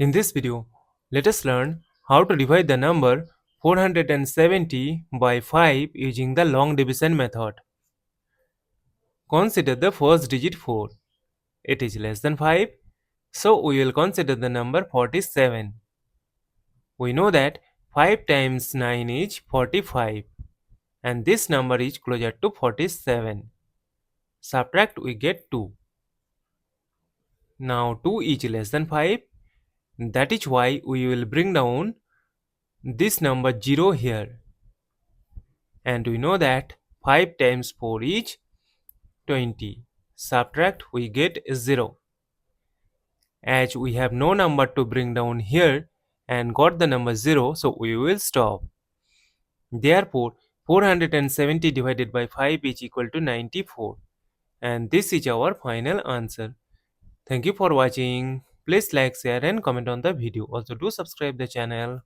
In this video, let us learn how to divide the number 470 by 5 using the long division method. Consider the first digit 4. It is less than 5, so we will consider the number 47. We know that 5 times 9 is 45 and this number is closer to 47. Subtract, we get 2. Now 2 is less than 5. That is why we will bring down this number 0 here. And we know that 5 times 4 is 20. Subtract, we get 0. As we have no number to bring down here and got the number 0, so we will stop. Therefore, 470 divided by 5 is equal to 94. And this is our final answer. Thank you for watching. Please like, share and comment on the video. Also do subscribe the channel.